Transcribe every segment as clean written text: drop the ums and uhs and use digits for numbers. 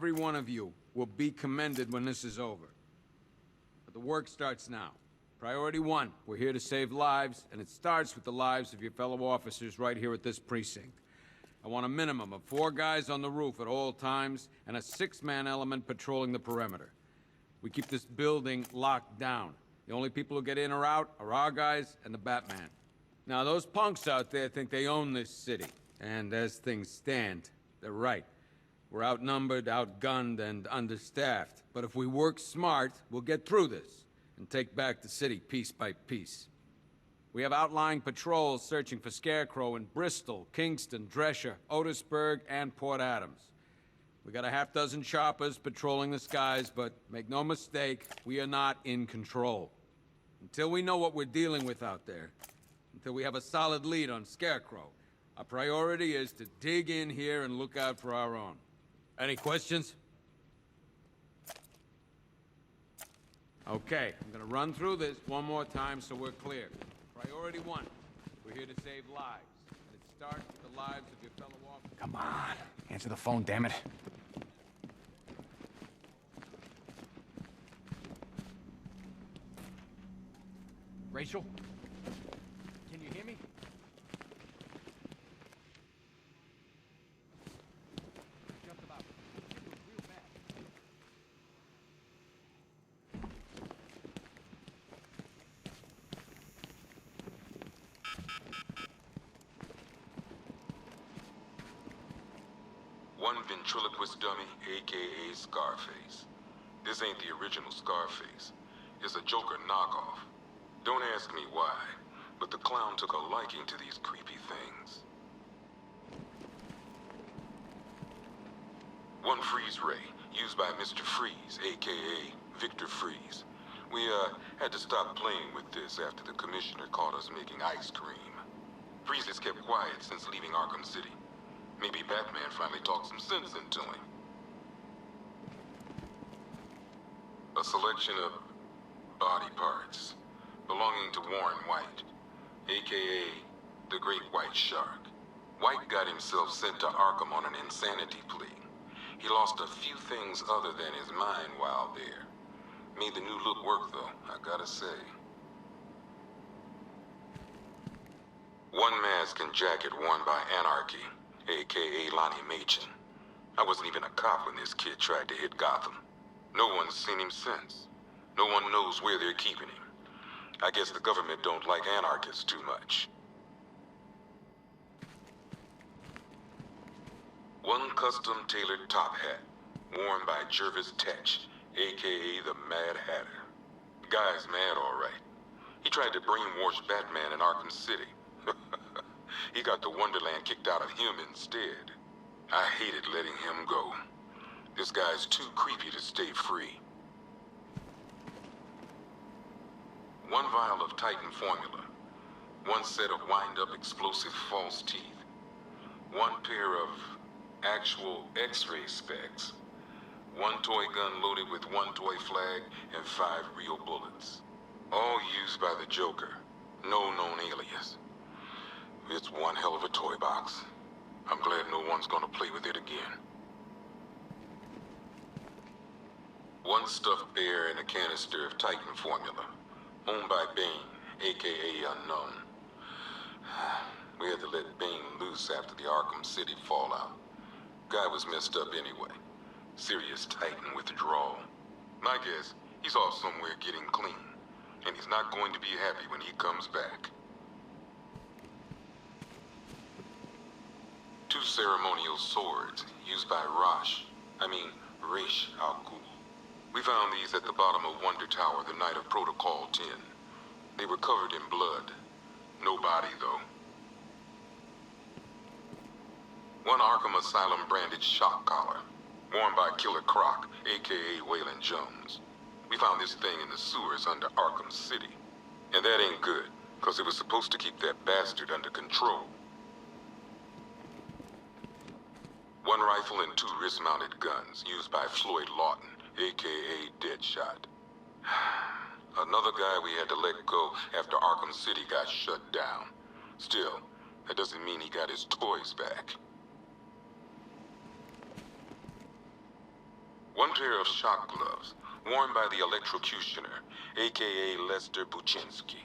every one of you will be commended when this is over. But the work starts now. Priority 1, we're here to save lives, and it starts with the lives of your fellow officers right here at this precinct. I want a minimum of 4 guys on the roof at all times, and a 6-man element patrolling the perimeter. We keep this building locked down. The only people who get in or out are our guys and the Batman. Now, those punks out there think they own this city. And as things stand, they're right. We're outnumbered, outgunned, and understaffed. But if we work smart, we'll get through this and take back the city piece by piece. We have outlying patrols searching for Scarecrow in Bristol, Kingston, Drescher, Otisburg, and Port Adams. We got a half-dozen choppers patrolling the skies, but make no mistake, we are not in control. Until we know what we're dealing with out there, until we have a solid lead on Scarecrow, our priority is to dig in here and look out for our own. Any questions? Okay, I'm gonna run through this one more time so we're clear. Priority 1, we're here to save lives. And it starts with the lives of your fellow officers. Come on, answer the phone, damn it. Rachel? Can you hear me? Just about. It was real bad. One ventriloquist dummy, aka Scarface. This ain't the original Scarface. It's a Joker knockoff. Don't ask me why, but the clown took a liking to these creepy things. One freeze ray, used by Mr. Freeze, aka Victor Freeze. We, had to stop playing with this after the commissioner caught us making ice cream. Freeze has kept quiet since leaving Arkham City. Maybe Batman finally talked some sense into him. A selection of body parts belonging to Warren White, aka the Great White Shark. White got himself sent to Arkham on an insanity plea. He lost a few things other than his mind while there. Made the new look work though, I gotta say. One mask and jacket worn by Anarchy, aka Lonnie Machin. I wasn't even a cop when this kid tried to hit Gotham. No one's seen him since. No one knows where they're keeping him. I guess the government don't like anarchists too much. One custom-tailored top hat, worn by Jervis Tetch, aka the Mad Hatter. The guy's mad, all right. He tried to brainwash Batman in Arkham City. He got the Wonderland kicked out of him instead. I hated letting him go. This guy's too creepy to stay free. One vial of Titan formula. One set of wind-up explosive false teeth. One pair of actual X-ray specs. One toy gun loaded with one toy flag and 5 real bullets. All used by the Joker. No known alias. It's one hell of a toy box. I'm glad no one's gonna play with it again. One stuffed bear and a canister of Titan formula. Owned by Bane, aka Unknown. We had to let Bane loose after the Arkham City fallout. Guy was messed up anyway. Serious Titan withdrawal. My guess, he's off somewhere getting clean. And he's not going to be happy when he comes back. 2 ceremonial swords used by Ra's al Ghul. We found these at the bottom of Wonder Tower the night of Protocol 10. They were covered in blood. No body, though. One Arkham Asylum branded shock collar, worn by Killer Croc, aka Waylon Jones. We found this thing in the sewers under Arkham City. And that ain't good, because it was supposed to keep that bastard under control. One rifle and 2 wrist-mounted guns used by Floyd Lawton, aka Deadshot. Another guy we had to let go after Arkham City got shut down. Still, that doesn't mean he got his toys back. one pair of shock gloves, worn by the electrocutioner, aka Lester Buczynski.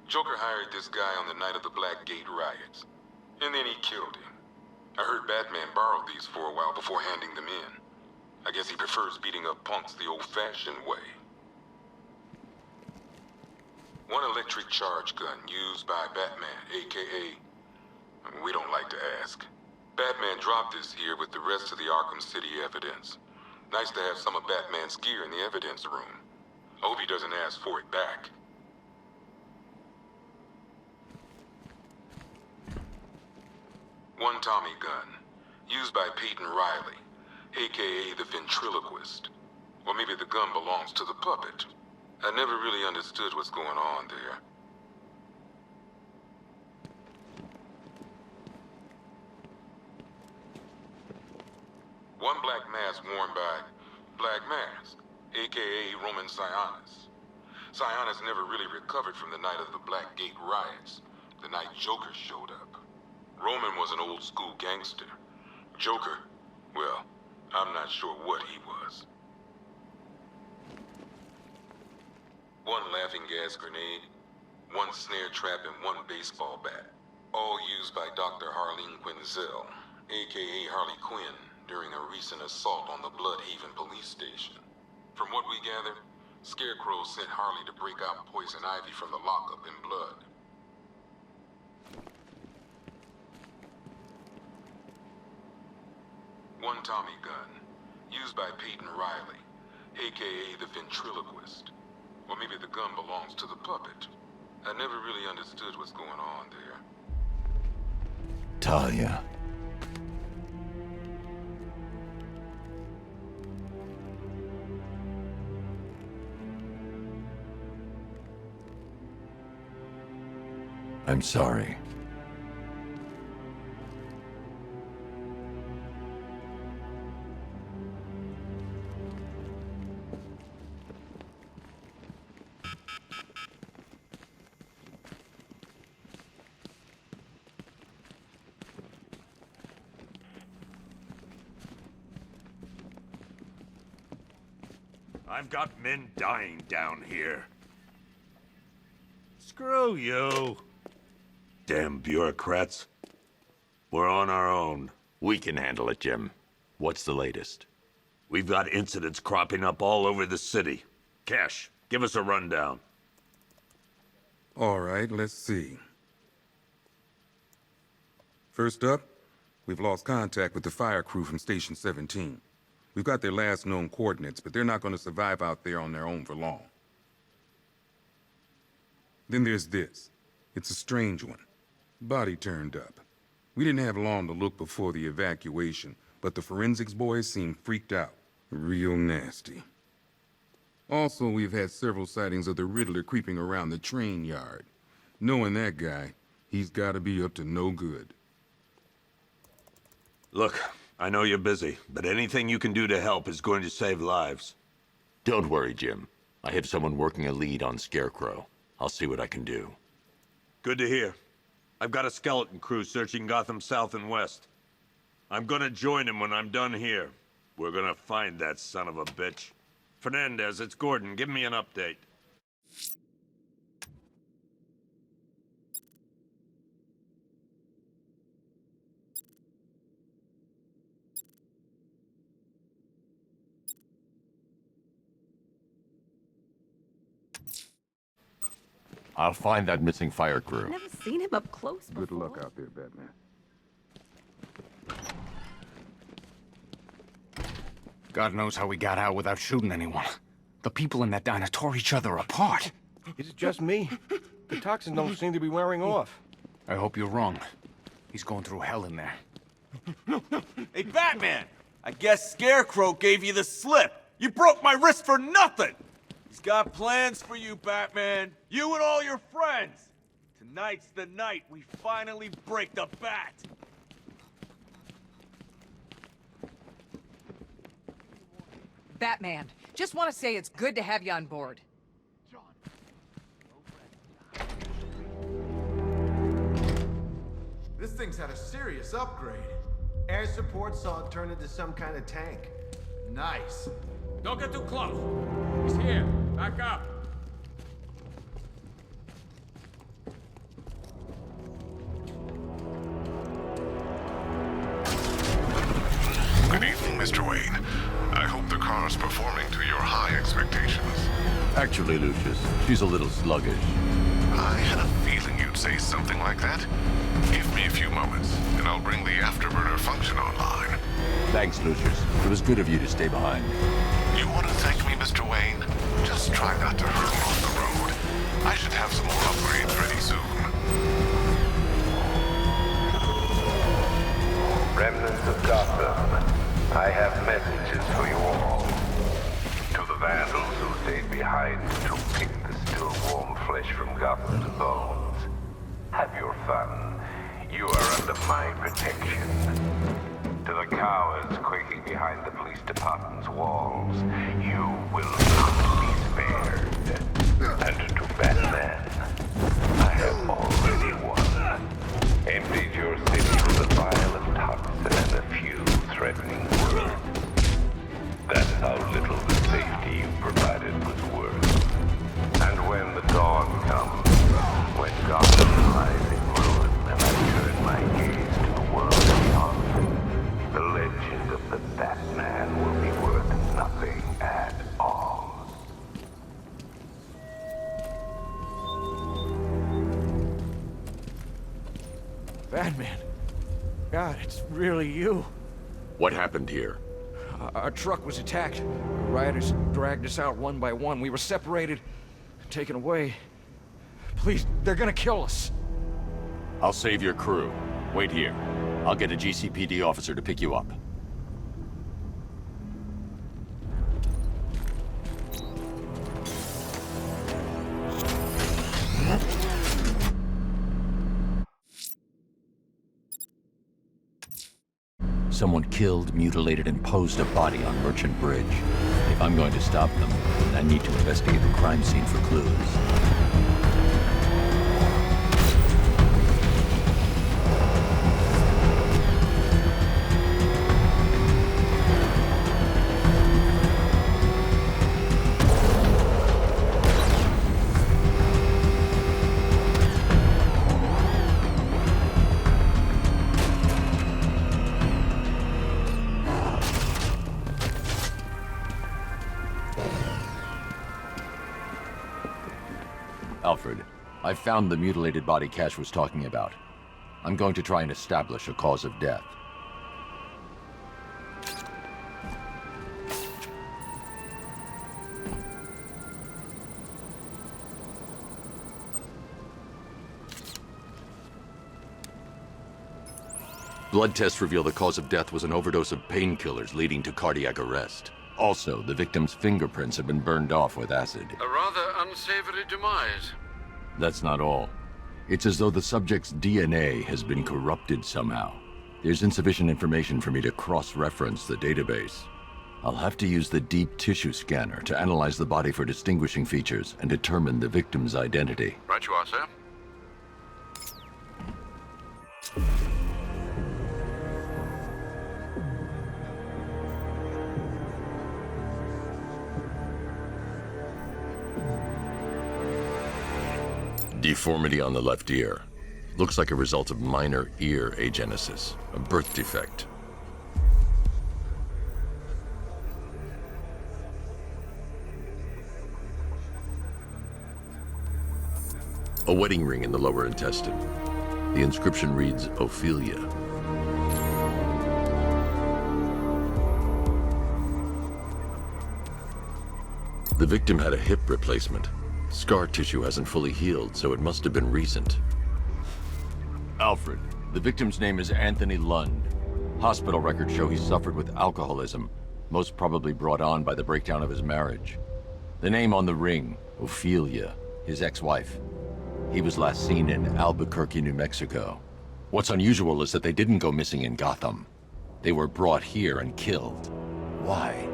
Joker hired this guy on the night of the Blackgate riots, and then he killed him. I heard Batman borrowed these for a while before handing them in. I guess he prefers beating up punks the old-fashioned way. One electric charge gun used by Batman, aka... we don't like to ask. Batman dropped this here with the rest of the Arkham City evidence. Nice to have some of Batman's gear in the evidence room. I hope he doesn't ask for it back. One Tommy gun, used by Peyton Riley, aka the ventriloquist. Or maybe the gun belongs to the puppet. I never really understood what's going on there. One black mask worn by Black Mask, aka Roman Sionis. Sionis never really recovered from the night of the Blackgate riots, the night Joker showed up. Roman was an old-school gangster. Joker, well, I'm not sure what he was. One laughing gas grenade, one snare trap, and one baseball bat. All used by Dr. Harleen Quinzel, aka Harley Quinn, during a recent assault on the Bloodhaven police station. From what we gather, Scarecrow sent Harley to break out Poison Ivy from the lockup in blood. One Tommy gun, used by Peyton Riley, aka the ventriloquist. Or maybe the gun belongs to the puppet. I never really understood what's going on there. Talia. I'm sorry. I've got men dying down here. Screw you. Damn bureaucrats. We're on our own. We can handle it, Jim. What's the latest? We've got incidents cropping up all over the city. Cash, give us a rundown. All right, let's see. First up, we've lost contact with the fire crew from Station 17. We've got their last known coordinates, but they're not going to survive out there on their own for long. Then there's this. It's a strange one. Body turned up. We didn't have long to look before the evacuation, but the forensics boys seemed freaked out. Real nasty. Also, we've had several sightings of the Riddler creeping around the train yard. Knowing that guy, he's got to be up to no good. Look, I know you're busy, but anything you can do to help is going to save lives. Don't worry, Jim. I have someone working a lead on Scarecrow. I'll see what I can do. Good to hear. I've got a skeleton crew searching Gotham South and West. I'm gonna join him when I'm done here. We're gonna find that son of a bitch. Fernandez, it's Gordon. Give me an update. I'll find that missing fire crew. I've never seen him up close before. Good luck out there, Batman. God knows how we got out without shooting anyone. The people in that diner tore each other apart. Is it just me? The toxins don't seem to be wearing off. I hope you're wrong. He's going through hell in there. Hey, Batman! I guess Scarecrow gave you the slip. You broke my wrist for nothing! He's got plans for you, Batman. You and all your friends. Tonight's the night we finally break the bat. Batman, just want to say it's good to have you on board. This thing's had a serious upgrade. Air support saw it turn into some kind of tank. Nice. Don't get too close. He's here. Back up. Good evening, Mr. Wayne. I hope the car's performing to your high expectations. Actually, Lucius, she's a little sluggish. I had a feeling you'd say something like that. Give me a few moments, and I'll bring the afterburner function online. Thanks, Lucius. It was good of you to stay behind. You want to thank me, Mr. Wayne? Just try not to hurtle off the road. I should have some more upgrades ready soon. Remnants of Gotham, I have messages for you all. To the vandals who stayed behind to pick the still warm flesh from Gotham's bones. Have your fun. You are under my protection. To the cowards quaking behind the police department's walls, you will not be spared. And to Batman, I have already won. Emptied your city with a vial of toxin and a few threatening words. That's how little the safety you provided was worth. And when the dawn comes, when Gotham lies in ruin and I turn my gaze to the world beyond, the legend of the Batman will be worth nothing at all. Batman. God, it's really you. What happened here? Our truck was attacked. The rioters dragged us out one by one. We were separated, taken away. Please, they're gonna kill us. I'll save your crew. Wait here. I'll get a GCPD officer to pick you up. Someone killed, mutilated, and posed a body on Merchant Bridge. If I'm going to stop them, I need to investigate the crime scene for clues. Alfred, I found the mutilated body Cash was talking about. I'm going to try and establish a cause of death. Blood tests reveal the cause of death was an overdose of painkillers leading to cardiac arrest. Also, the victim's fingerprints have been burned off with acid. A rather unsavory demise. That's not all. It's as though the subject's DNA has been corrupted somehow. There's insufficient information for me to cross-reference the database. I'll have to use the deep tissue scanner to analyze the body for distinguishing features and determine the victim's identity. Right you are, sir. Deformity on the left ear. Looks like a result of minor ear agenesis, a birth defect. A wedding ring in the lower intestine. The inscription reads, Ophelia. The victim had a hip replacement. Scar tissue hasn't fully healed, so it must have been recent. Alfred, the victim's name is Anthony Lund. Hospital records show he suffered with alcoholism, most probably brought on by the breakdown of his marriage. The name on the ring, Ophelia, his ex-wife. He was last seen in Albuquerque, New Mexico. What's unusual is that they didn't go missing in Gotham. They were brought here and killed. Why?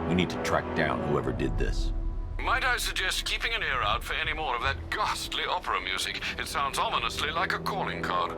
We need to track down whoever did this. Might I suggest keeping an ear out for any more of that ghastly opera music? It sounds ominously like a calling card.